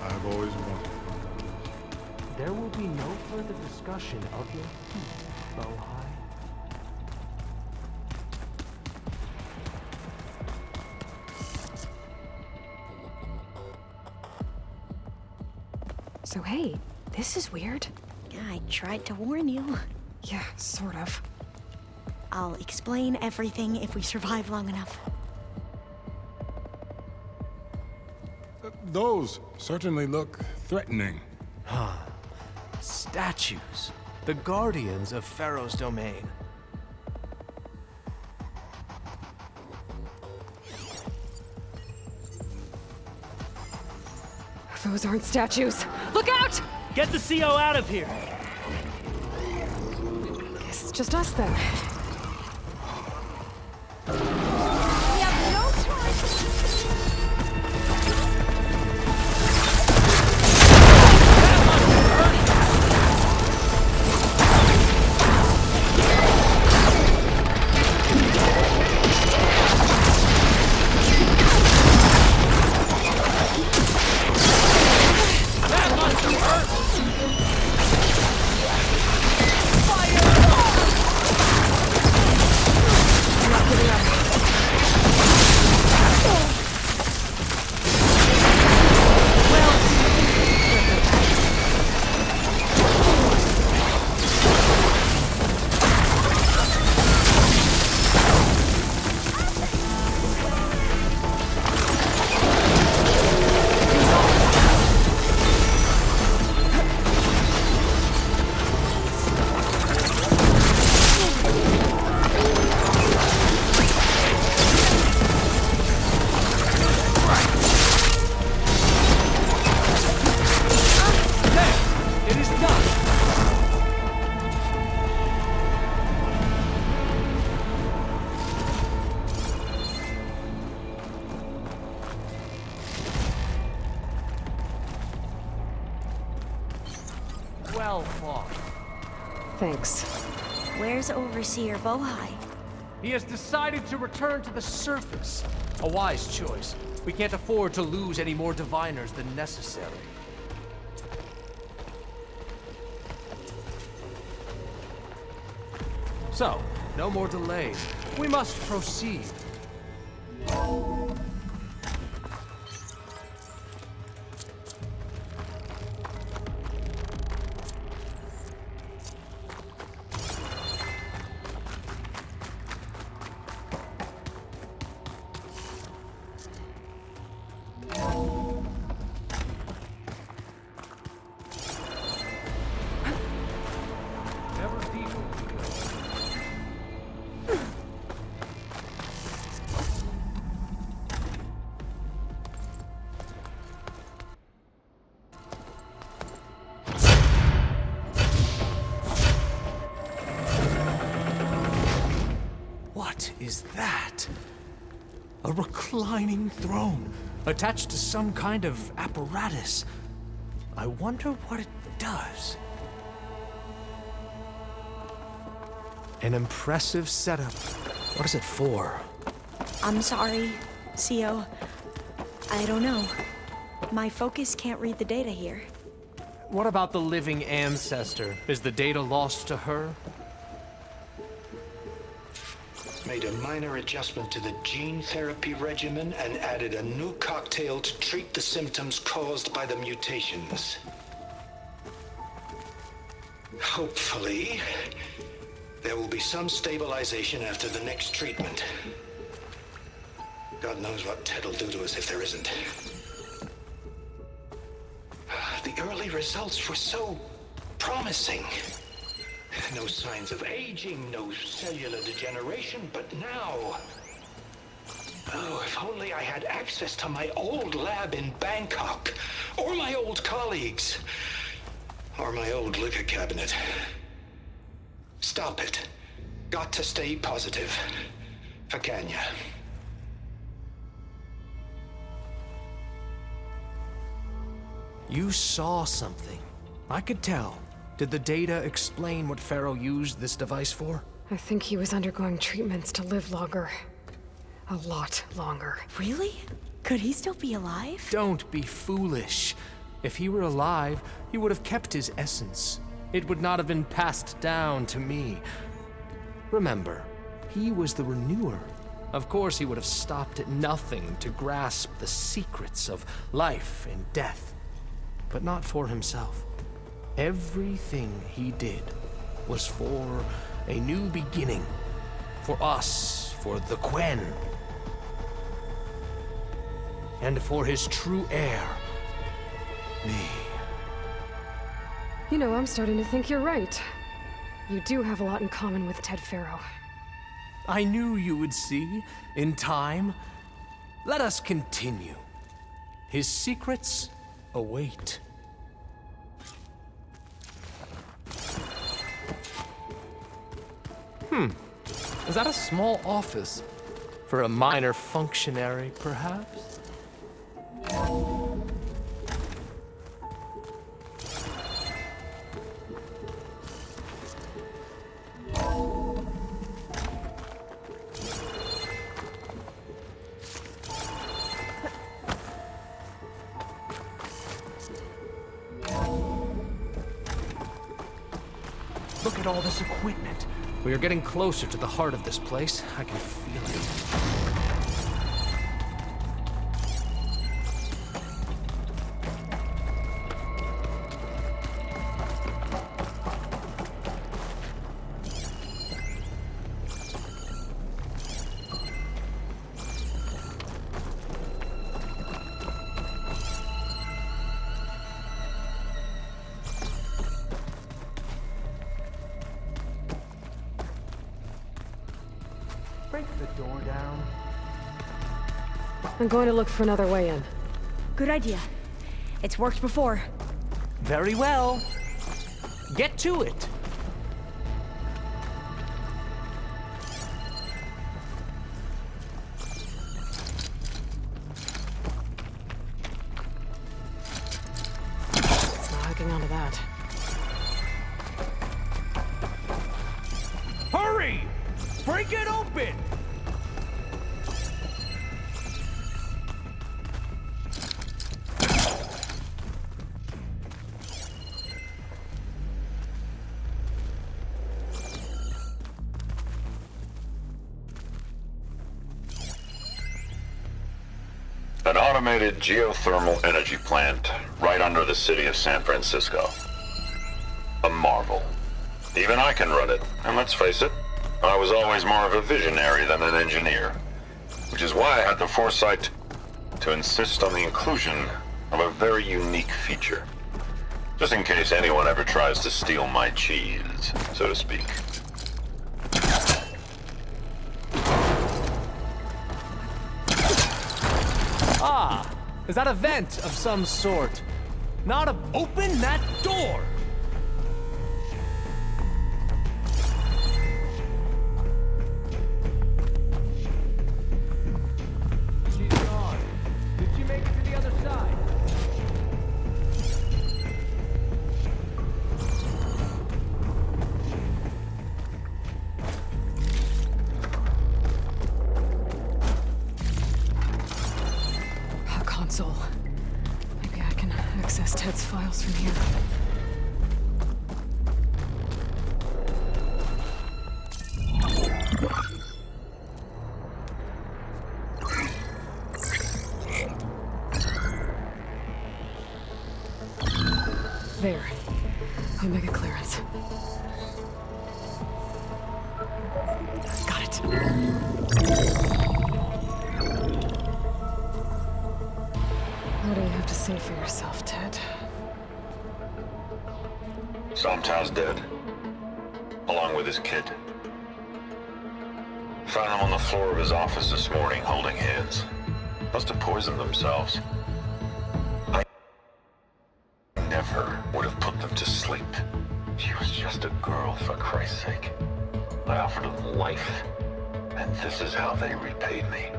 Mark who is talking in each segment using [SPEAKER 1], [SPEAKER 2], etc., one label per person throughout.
[SPEAKER 1] I've always wanted one of those.
[SPEAKER 2] There will be no further discussion of your feat, Bohai.
[SPEAKER 3] So hey, this is weird.
[SPEAKER 4] I tried to warn you.
[SPEAKER 3] Yeah, sort of.
[SPEAKER 4] I'll explain everything if we survive long enough.
[SPEAKER 1] Those certainly look threatening.
[SPEAKER 5] Statues. The guardians of Pharaoh's domain.
[SPEAKER 3] Those aren't statues. Look out!
[SPEAKER 2] Get the CO out of here!
[SPEAKER 3] Guess it's just us then.
[SPEAKER 4] We have no choice!
[SPEAKER 2] Well fought.
[SPEAKER 3] Thanks.
[SPEAKER 4] Where's Overseer Bohai?
[SPEAKER 2] He has decided to return to the surface. A wise choice. We can't afford to lose any more diviners than necessary. So, no more delays. We must proceed. Never people.
[SPEAKER 5] What is that? A reclining throne, attached to some kind of apparatus. I wonder what it does. An impressive setup. What is it for?
[SPEAKER 4] I'm sorry, CO. I don't know. My focus can't read the data here.
[SPEAKER 2] What about the living ancestor? Is the data lost to her?
[SPEAKER 6] Made a minor adjustment to the gene therapy regimen and added a new cocktail to treat the symptoms caused by the mutations. Hopefully, there will be some stabilization after the next treatment. God knows what Ted will do to us if there isn't. The early results were so promising. No signs of aging, no cellular degeneration, but now... Oh, if only I had access to my old lab in Bangkok, or my old colleagues, or my old liquor cabinet. Stop it. Got to stay positive. For Kenya.
[SPEAKER 5] You saw something. I could tell. Did the data explain what Pharaoh used this device for?
[SPEAKER 3] I think he was undergoing treatments to live longer. A lot longer.
[SPEAKER 4] Really? Could he still be alive?
[SPEAKER 5] Don't be foolish.
[SPEAKER 2] If he were alive, he would have kept his essence. It would not have been passed down to me. Remember, he was the renewer. Of course, he would have stopped at nothing to grasp the secrets of life and death, but not for himself. Everything he did was for a new beginning. For us, for the Quen. And for his true heir, me.
[SPEAKER 3] You know, I'm starting to think you're right. You do have a lot in common with Ted Faro.
[SPEAKER 2] I knew you would see, in time. Let us continue. His secrets await. Is that a small office? For a minor functionary, perhaps? Look at all this equipment. We are getting closer to the heart of this place. I can feel it. Break the door down.
[SPEAKER 3] I'm going to look for another way in.
[SPEAKER 4] Good idea. It's worked before.
[SPEAKER 2] Very well. Get to it.
[SPEAKER 3] It's not hooking onto that.
[SPEAKER 2] Hurry! Break it open!
[SPEAKER 7] An automated geothermal energy plant right under the city of San Francisco. A marvel. Even I can run it, and let's face it, I was always more of a visionary than an engineer, which is why I had the foresight to insist on the inclusion of a very unique feature, just in case anyone ever tries to steal my cheese, so to speak.
[SPEAKER 2] Ah, is that a vent of some sort? Not a... Open that door! She's gone. Did she make it to the other side?
[SPEAKER 3] A console. Maybe I can access Ted's files from here. There. Omega clearance. Got it. What do you have to say for yourself, Ted?
[SPEAKER 7] Somtow's dead, along with his kid. Found them on the floor of his office this morning, holding hands. Must have poisoned themselves. I never would have put them to sleep. She was just a girl, for Christ's sake. I offered them life, and this is how they repaid me,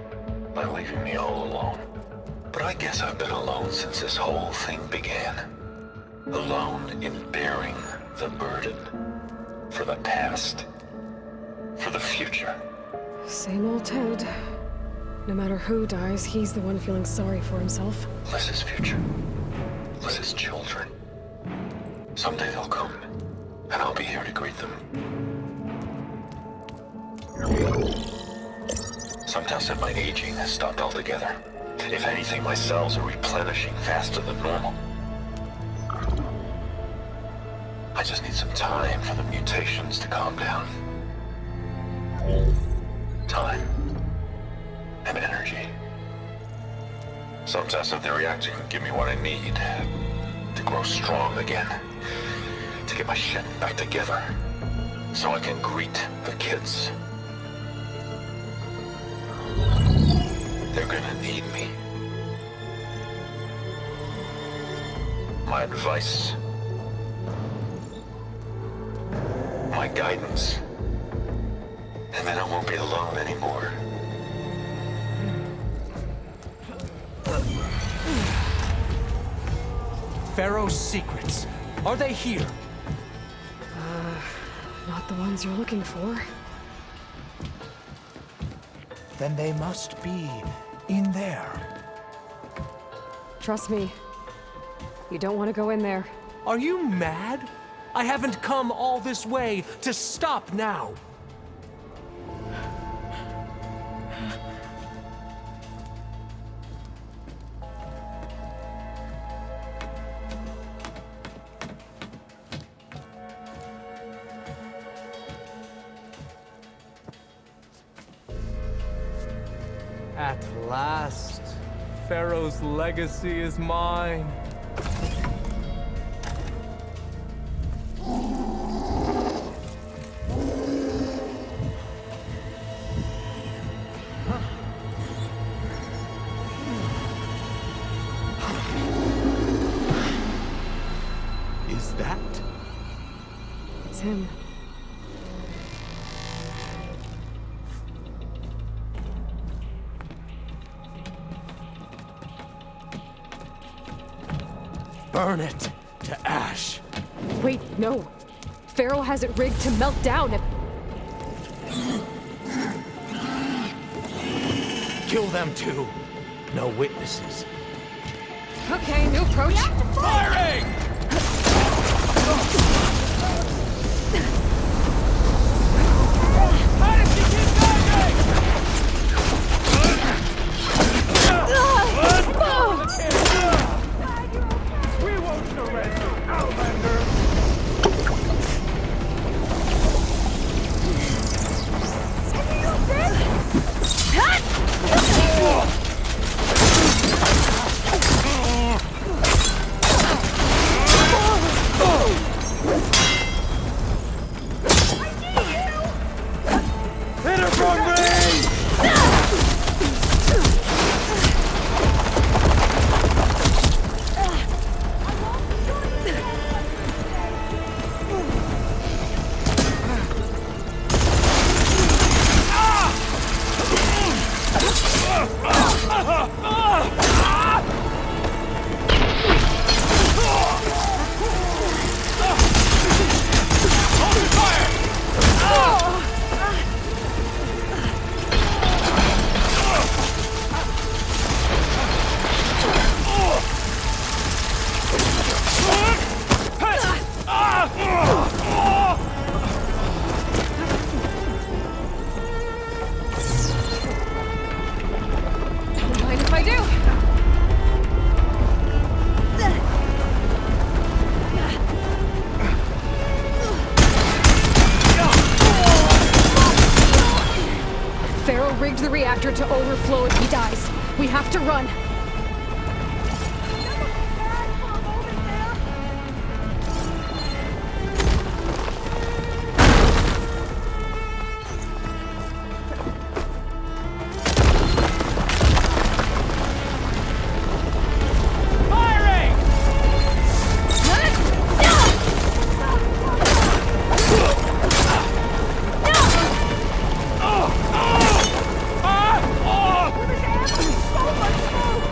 [SPEAKER 7] by leaving me all alone. But I guess I've been alone since this whole thing began. Alone in bearing the burden for the past, for the future.
[SPEAKER 3] Same old Ted. No matter who dies, he's the one feeling sorry for himself.
[SPEAKER 7] Liz's future. countless his children. Someday they'll come, and I'll be here to greet them. Some tests said my aging has stopped altogether. If anything, my cells are replenishing faster than normal. I just need some time for the mutations to calm down. Time. And energy. Some tests of the reactor can give me what I need to grow strong again. To get my shit back together. So I can greet the kids. They're gonna need me. My advice. My guidance. And then I won't be alone anymore.
[SPEAKER 5] Pharaoh's secrets. Are they here?
[SPEAKER 3] Not the ones you're looking for.
[SPEAKER 5] Then they must be in there.
[SPEAKER 3] Trust me. You don't want to go in there.
[SPEAKER 5] Are you mad? I haven't come all this way to stop now. At last, Pharaoh's legacy is mine. Is that?
[SPEAKER 3] It's him.
[SPEAKER 5] Burn it to ash.
[SPEAKER 3] Wait, no. Pharaoh has it rigged to melt down if...
[SPEAKER 5] Kill them too. No witnesses.
[SPEAKER 3] Okay, new approach.
[SPEAKER 5] Firing! We won't surrender, Outlander! Hit her from me!
[SPEAKER 3] Don't mind if I do. Pharaoh rigged the reactor to overflow if he dies. We have to run.
[SPEAKER 5] So much smoke!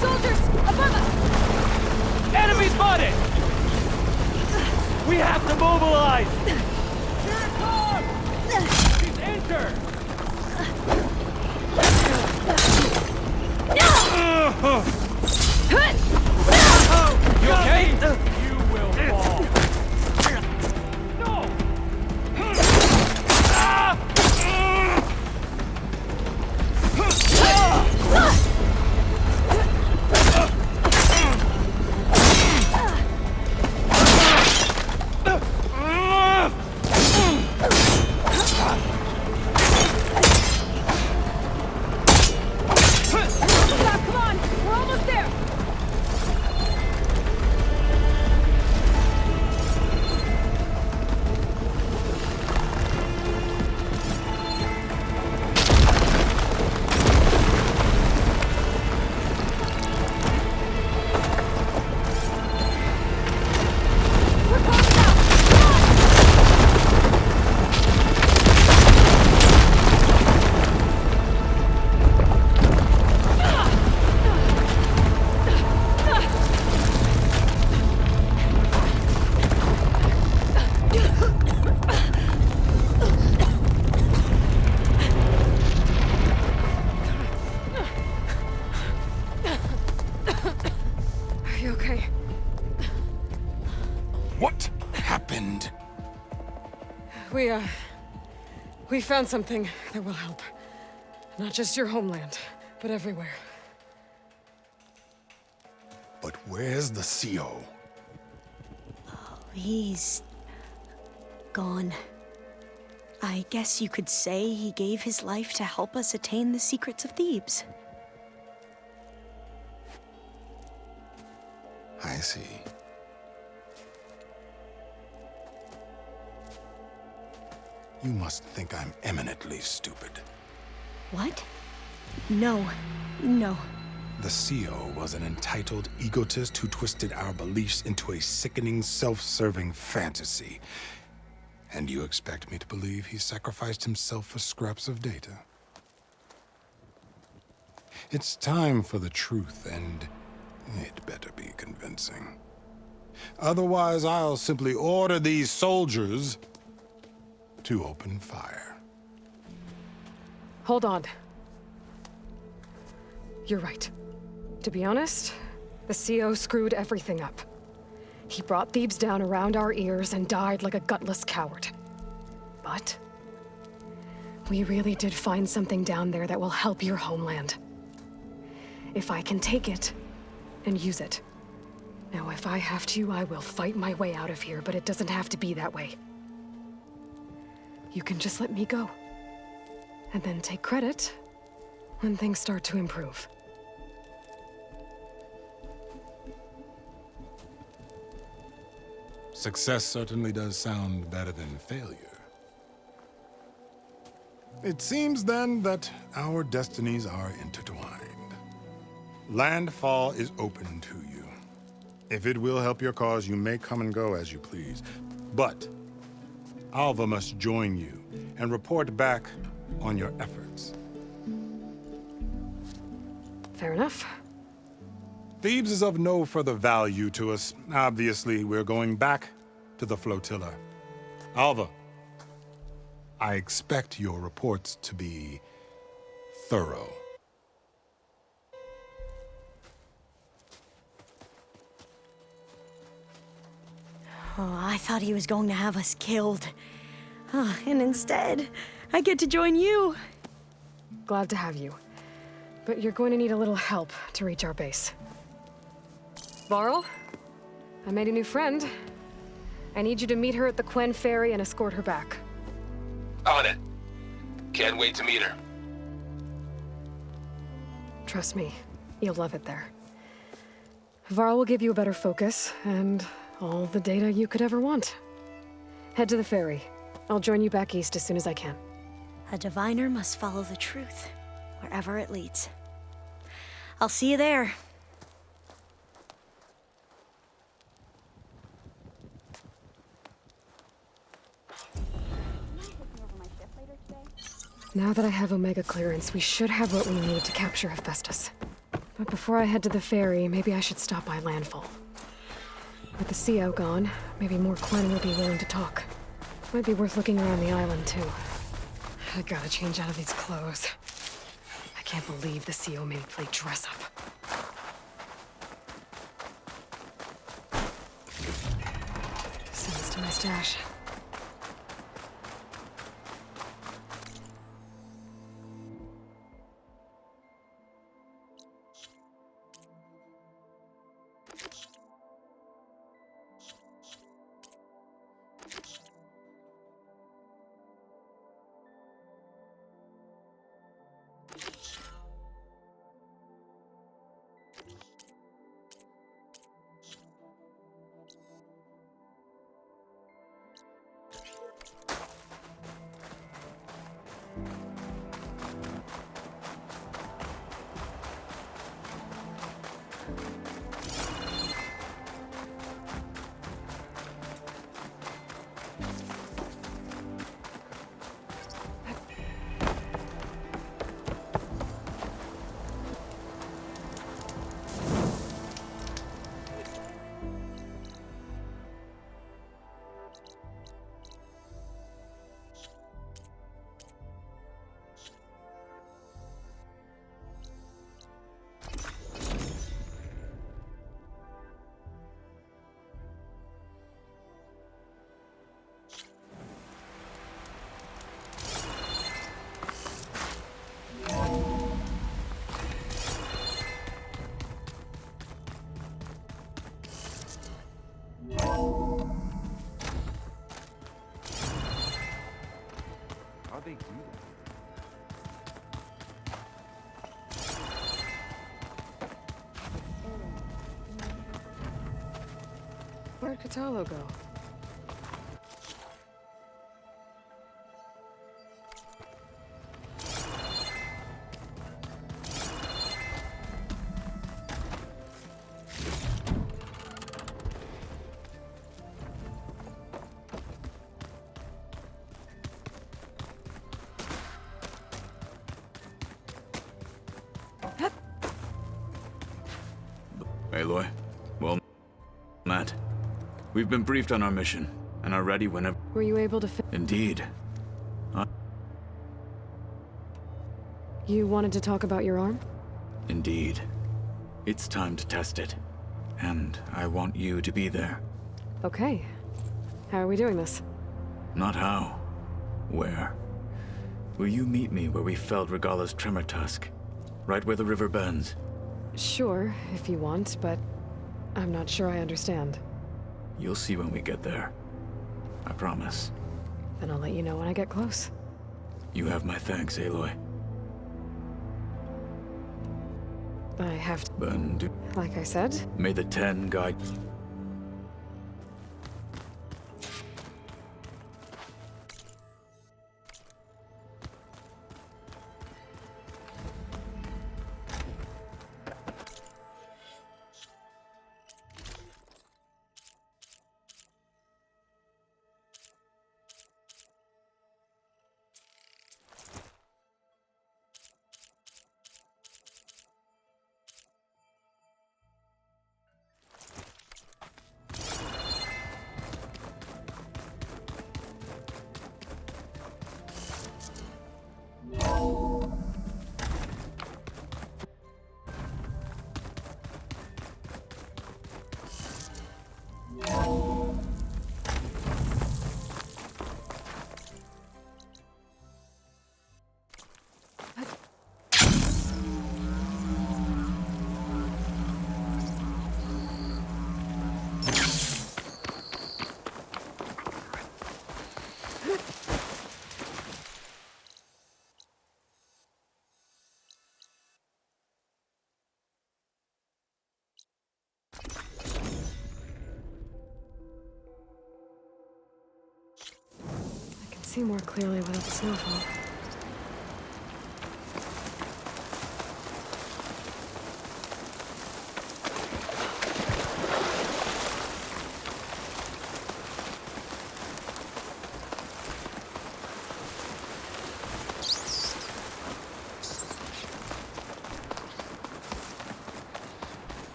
[SPEAKER 3] Soldiers, above us!
[SPEAKER 5] Enemy spotted! We have to mobilize! Here it comes! He's injured! You okay? You will fall. No!
[SPEAKER 3] Come on! We're almost there! We're close now! Are you okay?
[SPEAKER 1] What happened?
[SPEAKER 3] We found something that will help. Not just your homeland, but everywhere.
[SPEAKER 1] But where's the CO?
[SPEAKER 4] He's gone. I guess you could say he gave his life to help us attain the secrets of Thebes.
[SPEAKER 1] I see. You must think I'm eminently stupid.
[SPEAKER 4] What? No.
[SPEAKER 1] The CO was an entitled egotist who twisted our beliefs into a sickening, self-serving fantasy. And you expect me to believe he sacrificed himself for scraps of data? It's time for the truth, and it better be convincing. Otherwise, I'll simply order these soldiers to open fire.
[SPEAKER 3] Hold on. You're right. To be honest, the CO screwed everything up. He brought Thebes down around our ears and died like a gutless coward. But we really did find something down there that will help your homeland. If I can take it and use it. Now, if I have to, I will fight my way out of here, but it doesn't have to be that way. You can just let me go. And then take credit when things start to improve.
[SPEAKER 1] Success certainly does sound better than failure. It seems then that our destinies are intertwined. Landfall is open to you. If it will help your cause, you may come and go as you please. But Alva must join you and report back on your efforts.
[SPEAKER 3] Fair enough.
[SPEAKER 1] Thebes is of no further value to us. Obviously, we're going back to the flotilla. Alva, I expect your reports to be thorough.
[SPEAKER 4] Oh, I thought he was going to have us killed. Oh, and instead, I get to join you.
[SPEAKER 3] Glad to have you. But you're going to need a little help to reach our base. Varl, I made a new friend. I need you to meet her at the Quen Ferry and escort her back.
[SPEAKER 8] On it. Can't wait to meet her.
[SPEAKER 3] Trust me, you'll love it there. Varl will give you a better focus, and all the data you could ever want. Head to the ferry. I'll join you back east as soon as I can.
[SPEAKER 4] A diviner must follow the truth, wherever it leads. I'll see you there.
[SPEAKER 3] Now that I have Omega clearance, we should have what we need to capture Hephaestus. But before I head to the ferry, maybe I should stop by Landfall. With the CO gone, maybe more Quen will be willing to talk. Might be worth looking around the island, too. I gotta change out of these clothes. I can't believe the CO made me play dress up. Send this to my stash. Where'd Katalo go?
[SPEAKER 9] Aloy. Well, Matt. We've been briefed on our mission, and are ready whenever...
[SPEAKER 3] Were you able to
[SPEAKER 9] Indeed.
[SPEAKER 3] You wanted to talk about your arm?
[SPEAKER 9] Indeed. It's time to test it. And I want you to be there.
[SPEAKER 3] Okay. How are we doing this?
[SPEAKER 9] Not how. Where. Will you meet me where we felled Regalla's tremor tusk? Right where the river bends?
[SPEAKER 3] Sure, if you want, but I'm not sure I understand.
[SPEAKER 9] You'll see when we get there. I promise.
[SPEAKER 3] Then I'll let you know when I get close.
[SPEAKER 9] You have my thanks, Aloy.
[SPEAKER 3] I have to...
[SPEAKER 9] But
[SPEAKER 3] Like I said,
[SPEAKER 9] may the Ten guide...
[SPEAKER 3] I can see more clearly without the snowfall.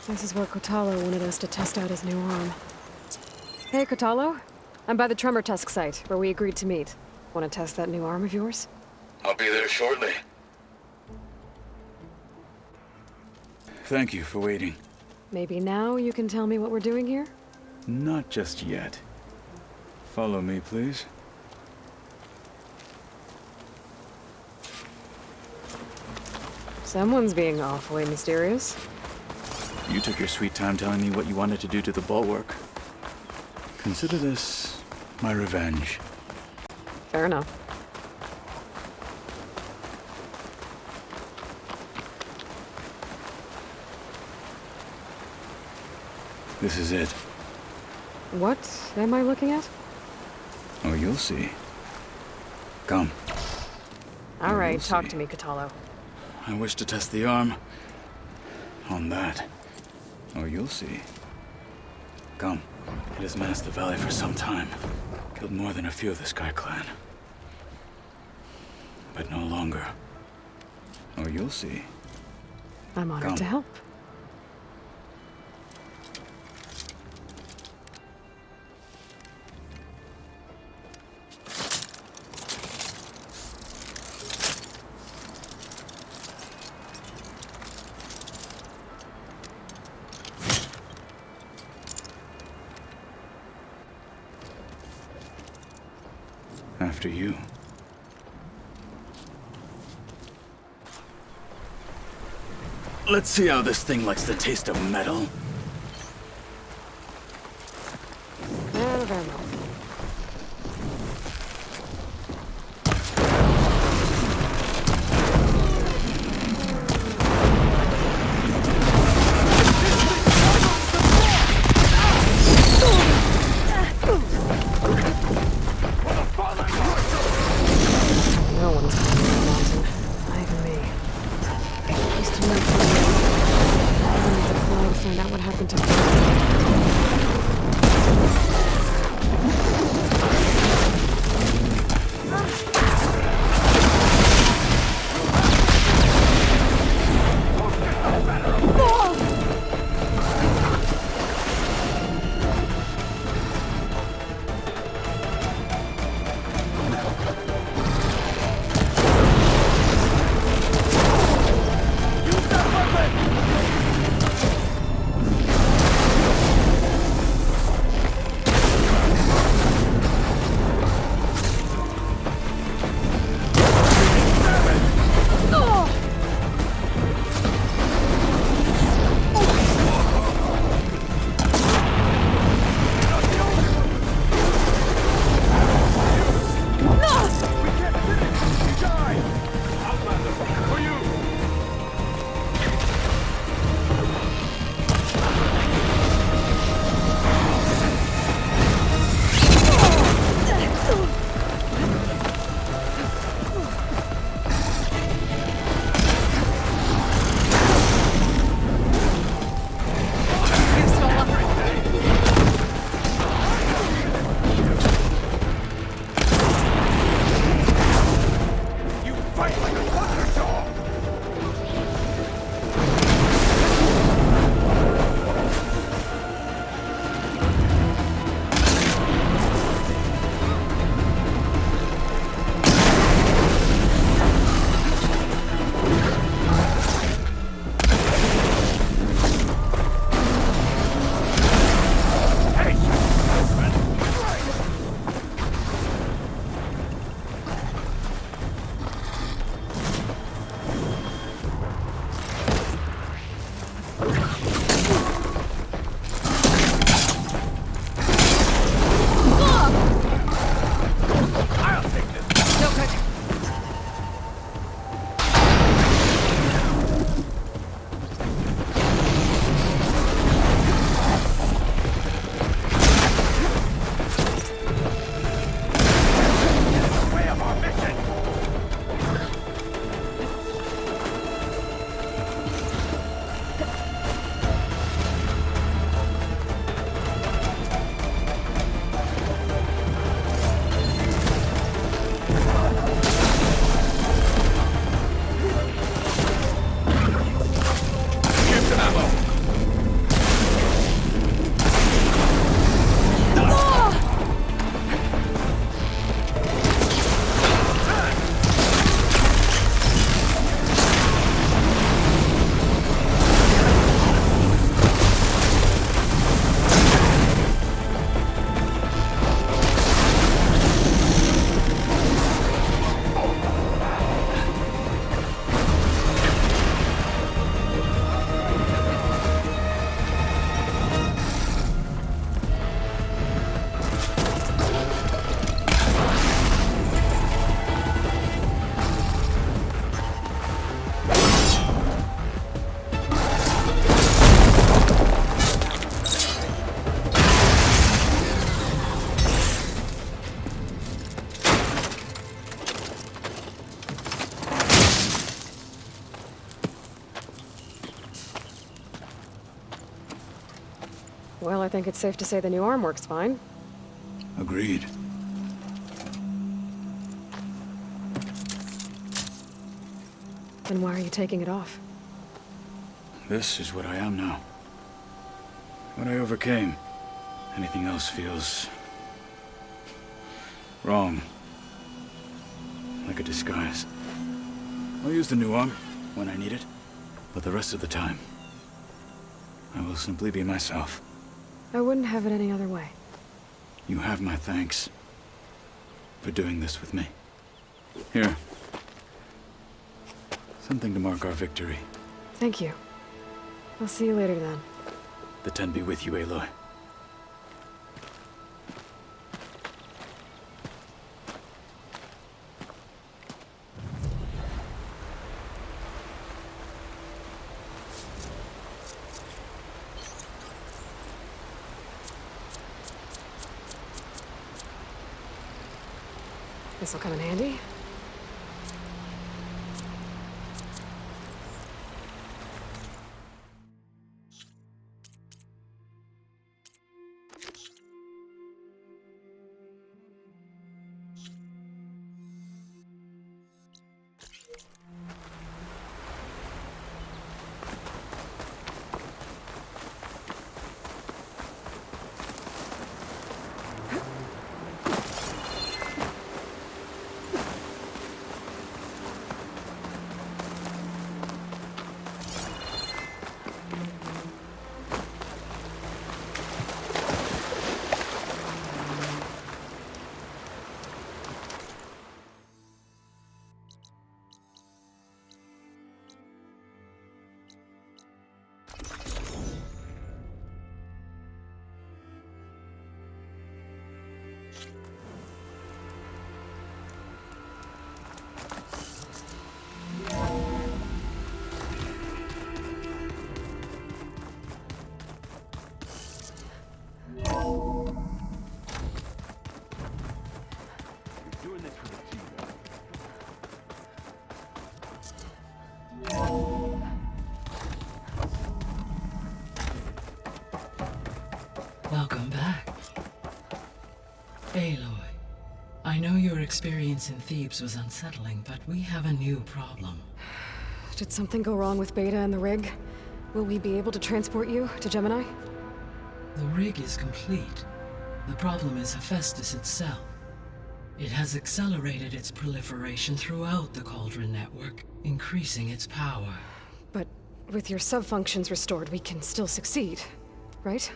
[SPEAKER 3] This is where Kotalo wanted us to test out his new arm. Hey, Kotalo. I'm by the Tremor Tusk site, where we agreed to meet. Want to test that new arm of yours?
[SPEAKER 7] I'll be there shortly.
[SPEAKER 9] Thank you for waiting.
[SPEAKER 3] Maybe now you can tell me what we're doing here?
[SPEAKER 9] Not just yet. Follow me, please.
[SPEAKER 3] Someone's being awfully mysterious.
[SPEAKER 9] You took your sweet time telling me what you wanted to do to the bulwark. Consider this my revenge.
[SPEAKER 3] Fair enough.
[SPEAKER 9] This is it.
[SPEAKER 3] What am I looking at?
[SPEAKER 9] Oh, you'll see. Come.
[SPEAKER 3] All right,
[SPEAKER 9] We'll
[SPEAKER 3] talk
[SPEAKER 9] see.
[SPEAKER 3] to me, Kotalo.
[SPEAKER 9] I wish to test the arm on that. Oh, you'll see. Come. It has menaced the valley for some time. Killed more than a few of the Sky Clan. But no longer. Oh, you'll see.
[SPEAKER 3] I'm honored
[SPEAKER 9] Come.
[SPEAKER 3] to help.
[SPEAKER 9] After you. Let's see how this thing likes the taste of metal.
[SPEAKER 3] Very well. No one's climbing the mountain. Not even me. Used to know I need to fly to find out what happened to me. Well, I think it's safe to say the new arm works fine.
[SPEAKER 9] Agreed.
[SPEAKER 3] Then why are you taking it off?
[SPEAKER 9] This is what I am now. What I overcame. Anything else feels... wrong. Like a disguise. I'll use the new arm when I need it, but the rest of the time, I will simply be myself.
[SPEAKER 3] I wouldn't have it any other way.
[SPEAKER 9] You have my thanks for doing this with me. Here. Something to mark our victory.
[SPEAKER 3] Thank you. I'll see you later then.
[SPEAKER 9] The Ten be with you, Aloy.
[SPEAKER 3] This'll come in handy.
[SPEAKER 10] Welcome back. Aloy, I know your experience in Thebes was unsettling, but we have a new problem.
[SPEAKER 3] Did something go wrong with Beta and the rig? Will we be able to transport you to Gemini?
[SPEAKER 10] The rig is complete. The problem is Hephaestus itself. It has accelerated its proliferation throughout the Cauldron network, increasing its power.
[SPEAKER 3] But with your sub-functions restored, we can still succeed, right?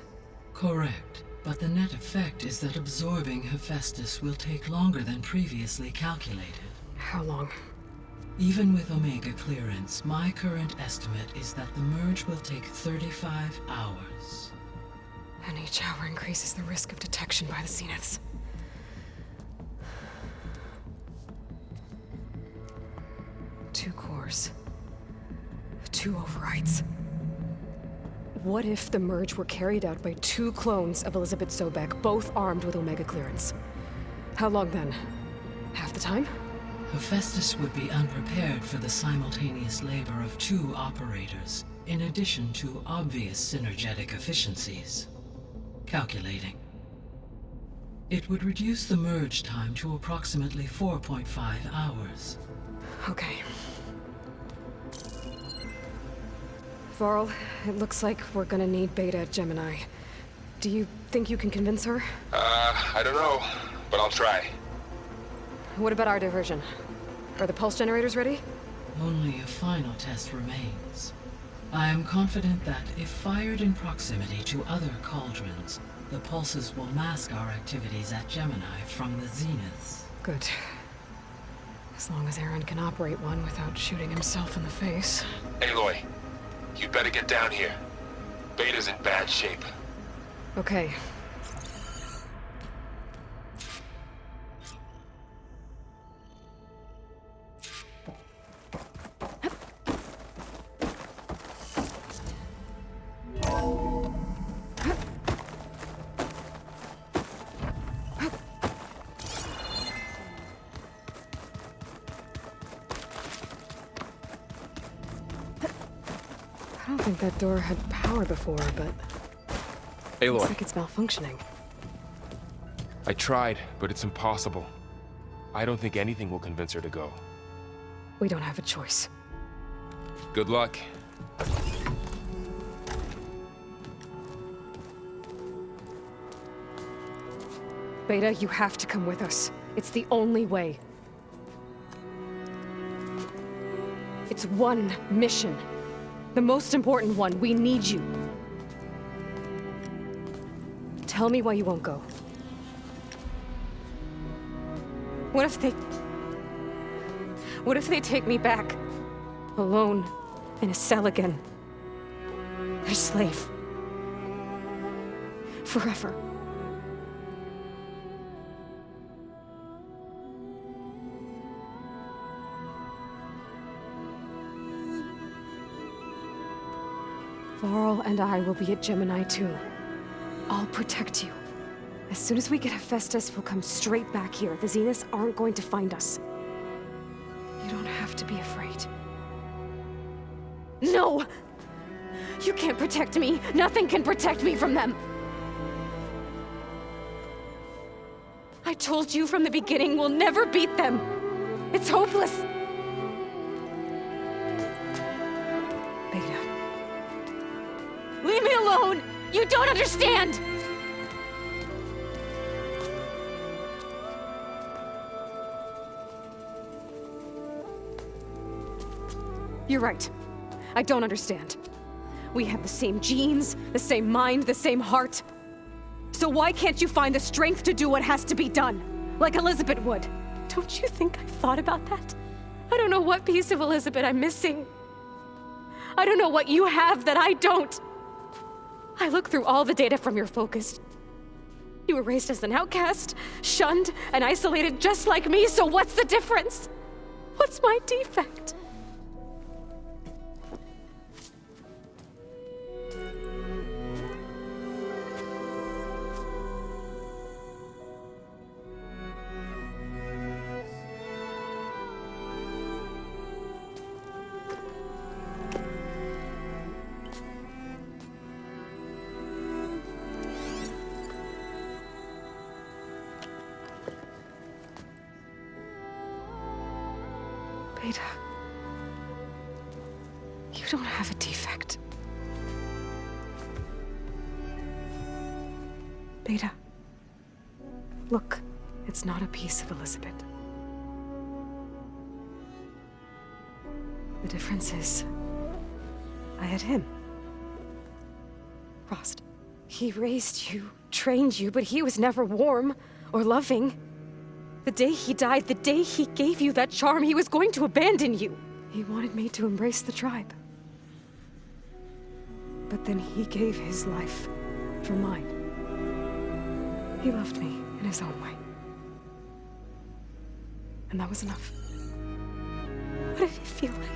[SPEAKER 10] Correct. But the net effect is that absorbing Hephaestus will take longer than previously calculated.
[SPEAKER 3] How long?
[SPEAKER 10] Even with Omega clearance, my current estimate is that the merge will take 35 hours.
[SPEAKER 3] And each hour increases the risk of detection by the Zeniths. Two cores. Two overrides. What if the merge were carried out by two clones of Elizabeth Sobek, both armed with Omega clearance? How long then? Half the time?
[SPEAKER 10] Hephaestus would be unprepared for the simultaneous labor of two operators, in addition to obvious synergetic efficiencies. Calculating. It would reduce the merge time to approximately 4.5 hours.
[SPEAKER 3] Okay. Varl, it looks like we're gonna need Beta at Gemini. Do you think you can convince her?
[SPEAKER 8] I don't know, but I'll try.
[SPEAKER 3] What about our diversion? Are the pulse generators ready?
[SPEAKER 10] Only a final test remains. I am confident that if fired in proximity to other cauldrons, the pulses will mask our activities at Gemini from the Zeniths.
[SPEAKER 3] Good. As long as Aaron can operate one without shooting himself in the face.
[SPEAKER 8] Aloy, you better get down here. Beta's in bad shape.
[SPEAKER 3] Okay. I don't think that door had power before, but
[SPEAKER 11] Aloy.
[SPEAKER 3] Looks like it's malfunctioning.
[SPEAKER 11] I tried, but it's impossible. I don't think anything will convince her to go.
[SPEAKER 3] We don't have a choice.
[SPEAKER 11] Good luck.
[SPEAKER 3] Beta, you have to come with us. It's the only way. It's one mission. The most important one. We need you. Tell me why you won't go. What if they take me back? Alone, in a cell again. Their slave. Forever. Laurel and I will be at Gemini too. I'll protect you. As soon as we get Hephaestus, we'll come straight back here. The Zeniths aren't going to find us. You don't have to be afraid. No! You can't protect me. Nothing can protect me from them. I told you from the beginning we'll never beat them. It's hopeless. Beta. Leave me alone! You don't understand! You're right. I don't understand. We have the same genes, the same mind, the same heart. So why can't you find the strength to do what has to be done? Like Elizabeth would. Don't you think I've thought about that? I don't know what piece of Elizabeth I'm missing. I don't know what you have that I don't. I look through all the data from your focus. You were raised as an outcast, shunned, and isolated just like me, so what's the difference? What's my defect? Beta, you don't have a defect. Beta, look, it's not a piece of Elizabeth. The difference is, I had him. Rost. He raised you, trained you, but he was never warm or loving. The day he died, the day he gave you that charm, he was going to abandon you. He wanted me to embrace the tribe. But then he gave his life for mine. He loved me in his own way. And that was enough. What did it feel like?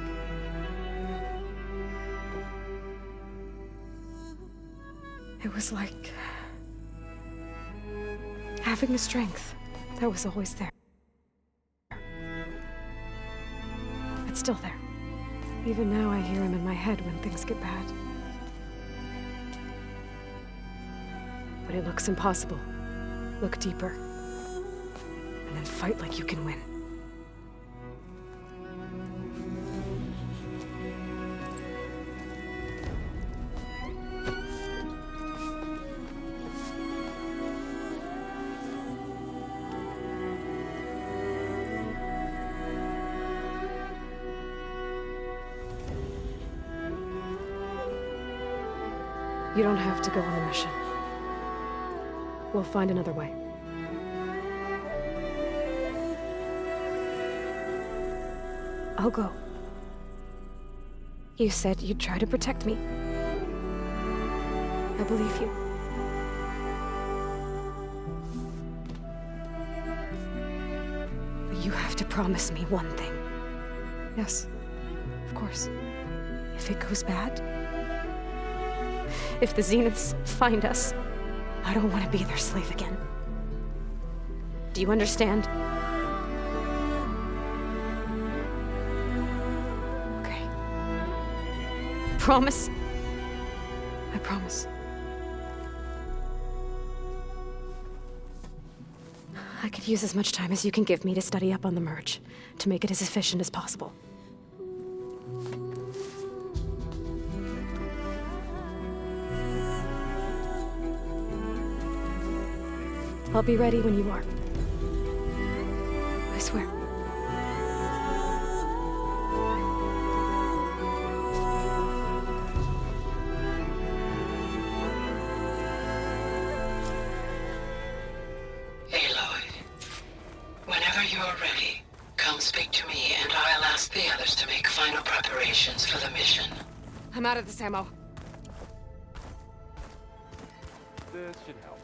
[SPEAKER 3] It was like having the strength that was always there. It's still there. Even now I hear him in my head when things get bad. But it looks impossible. Look deeper. And then fight like you can win. You don't have to go on the mission. We'll find another way. I'll go. You said you'd try to protect me. I believe you. But you have to promise me one thing. Yes, of course. If it goes bad, if the Zeniths find us, I don't want to be their slave again. Do you understand? Okay. Promise? I promise. I could use as much time as you can give me to study up on the merge, to make it as efficient as possible. I'll be ready when you are. I swear.
[SPEAKER 10] Aloy, whenever you're ready, come speak to me and I'll ask the others to make final preparations for the mission.
[SPEAKER 3] I'm out of this ammo.
[SPEAKER 11] This should help.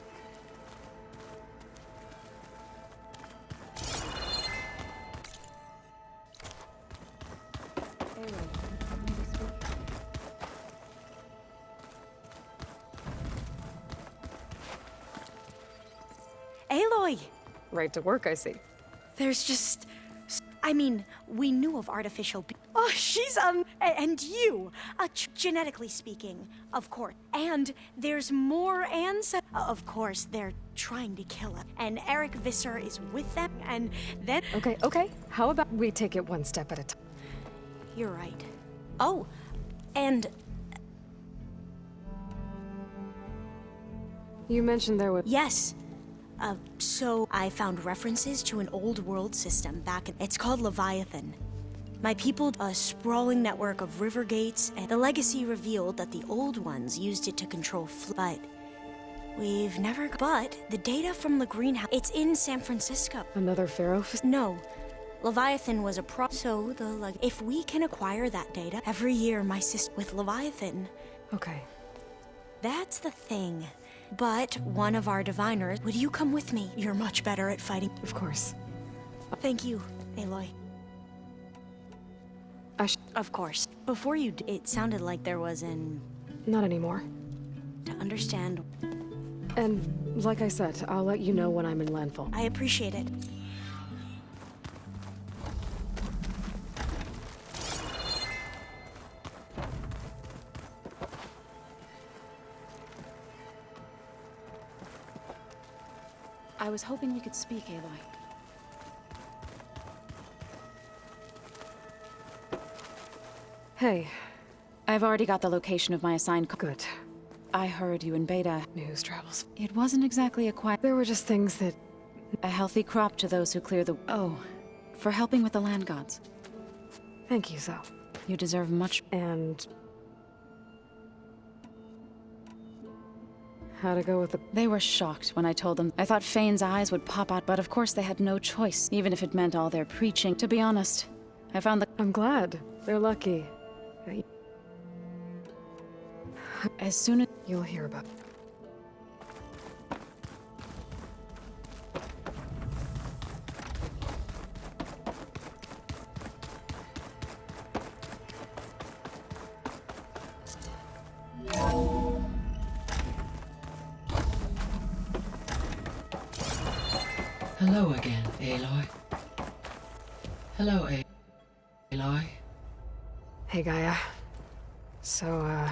[SPEAKER 4] Aloy!
[SPEAKER 3] Right to work, I see.
[SPEAKER 4] There's just... I mean, we knew of artificial... Oh, she's, and you! Genetically speaking, of course. And there's more of course, they're trying to kill us. And Eric Visser is with them, and then...
[SPEAKER 3] Okay. How about we take it one step at a time?
[SPEAKER 4] You're right. Oh, and...
[SPEAKER 3] You mentioned there was...
[SPEAKER 4] Yes. So I found references to an old world system back in... It's called Leviathan. My people, a sprawling network of river gates, and the legacy revealed that the old ones used it to control but we've never... But the data from the greenhouse, it's in San Francisco.
[SPEAKER 3] Another Pharaoh?
[SPEAKER 4] No. Leviathan was a so if we can acquire that data, every year my sister with Leviathan.
[SPEAKER 3] Okay.
[SPEAKER 4] That's the thing. But one of our diviners, would you come with me? You're much better at fighting.
[SPEAKER 3] Of course.
[SPEAKER 4] Thank you, Aloy. Of course. Before you it sounded like there was an...
[SPEAKER 3] Not anymore.
[SPEAKER 4] To understand.
[SPEAKER 3] And like I said, I'll let you know when I'm in landfall.
[SPEAKER 4] I appreciate it.
[SPEAKER 12] I was hoping you could speak, Aloy.
[SPEAKER 3] Hey.
[SPEAKER 12] I've already got the location of my assigned...
[SPEAKER 3] Good.
[SPEAKER 12] I heard you in Beta.
[SPEAKER 3] News travels.
[SPEAKER 12] It wasn't exactly a quiet...
[SPEAKER 3] There were just things that...
[SPEAKER 12] A healthy crop to those who clear the... Oh, for helping with the land gods.
[SPEAKER 3] Thank you, Zoe.
[SPEAKER 12] You deserve much...
[SPEAKER 3] And... How'd it go with the...
[SPEAKER 12] They were shocked when I told them. I thought Fane's eyes would pop out, but of course they had no choice, even if it meant all their preaching. To be honest, I found the...
[SPEAKER 3] I'm glad. They're lucky.
[SPEAKER 12] As soon as...
[SPEAKER 3] You'll hear about it.
[SPEAKER 10] Hello again, Aloy. Hello, Aloy.
[SPEAKER 3] Hey, Gaia. So,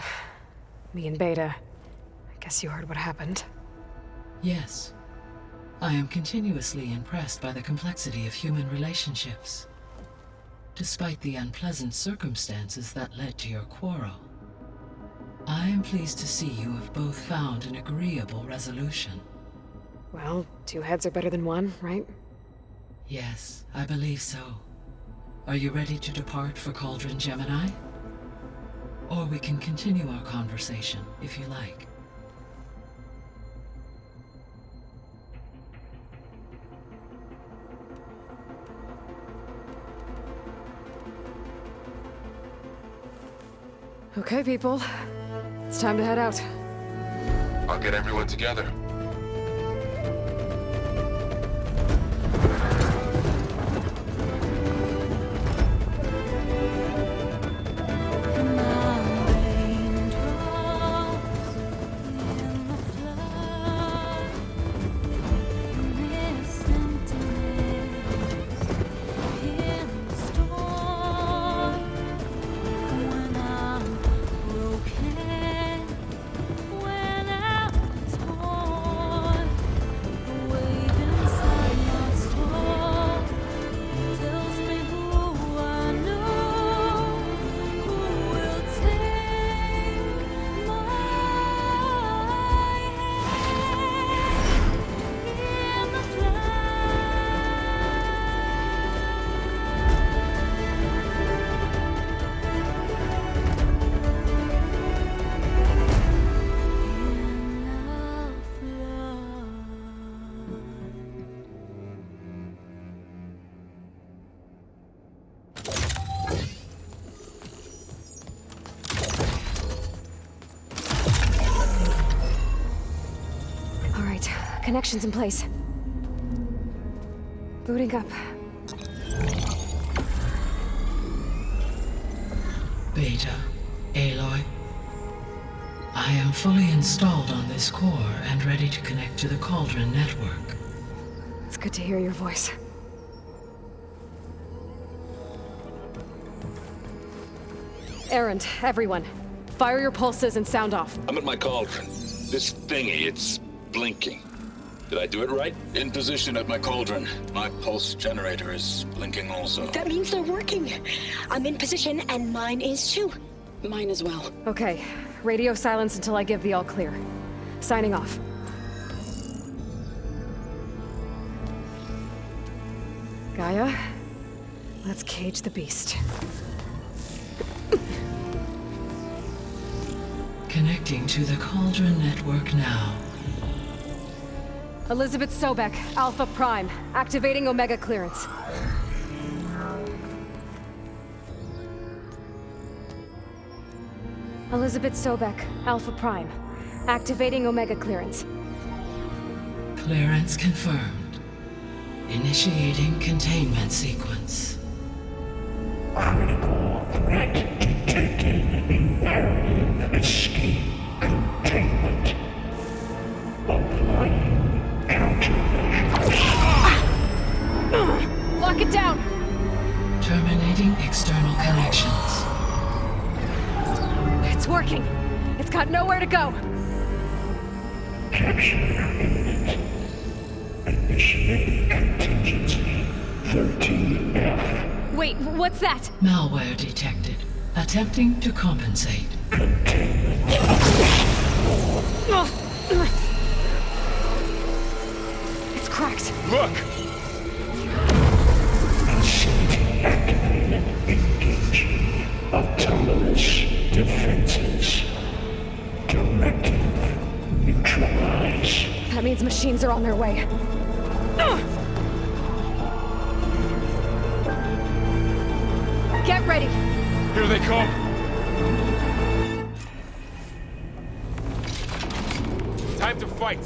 [SPEAKER 3] me and Beta. I guess you heard what happened.
[SPEAKER 10] Yes. I am continuously impressed by the complexity of human relationships. Despite the unpleasant circumstances that led to your quarrel, I am pleased to see you have both found an agreeable resolution.
[SPEAKER 3] Well, two heads are better than one, right?
[SPEAKER 10] Yes, I believe so. Are you ready to depart for Cauldron Gemini? Or we can continue our conversation, if you like.
[SPEAKER 3] Okay, people. It's time to head out.
[SPEAKER 8] I'll get everyone together.
[SPEAKER 13] When I was home.
[SPEAKER 3] right. Connection's in place. Booting up.
[SPEAKER 10] Beta, Aloy. I am fully installed on this core and ready to connect to the Cauldron network.
[SPEAKER 3] It's good to hear your voice. Erend, everyone. Fire your pulses and sound off.
[SPEAKER 13] I'm at my cauldron. This thingy, it's blinking. Did I do it right?
[SPEAKER 9] In position at my cauldron. My pulse generator is blinking also.
[SPEAKER 14] That means they're working. I'm in position, and mine is too.
[SPEAKER 12] Mine as well.
[SPEAKER 3] Okay. Radio silence until I give the all clear. Signing off. Gaia, let's cage the beast.
[SPEAKER 10] Connecting to the Cauldron network now.
[SPEAKER 3] Elizabeth Sobek, Alpha Prime, activating Omega clearance. Elizabeth Sobek, Alpha Prime, activating Omega clearance.
[SPEAKER 10] Clearance confirmed. Initiating containment sequence.
[SPEAKER 6] Critical threat detected. Imperative escape containment. Applying countermeasures.
[SPEAKER 3] Lock it down!
[SPEAKER 10] Terminating external connections.
[SPEAKER 3] It's working. It's got nowhere to go.
[SPEAKER 6] Capture imminent. Initiating contingency 13F.
[SPEAKER 3] Wait, what's that?
[SPEAKER 10] Malware detected. Attempting to compensate.
[SPEAKER 6] Containment.
[SPEAKER 3] It's cracked.
[SPEAKER 11] Look!
[SPEAKER 6] Facility activated. Engaging autonomous defenses. Directive. Neutralize.
[SPEAKER 3] That means machines are on their way. Get ready!
[SPEAKER 11] Here they come! Time to fight!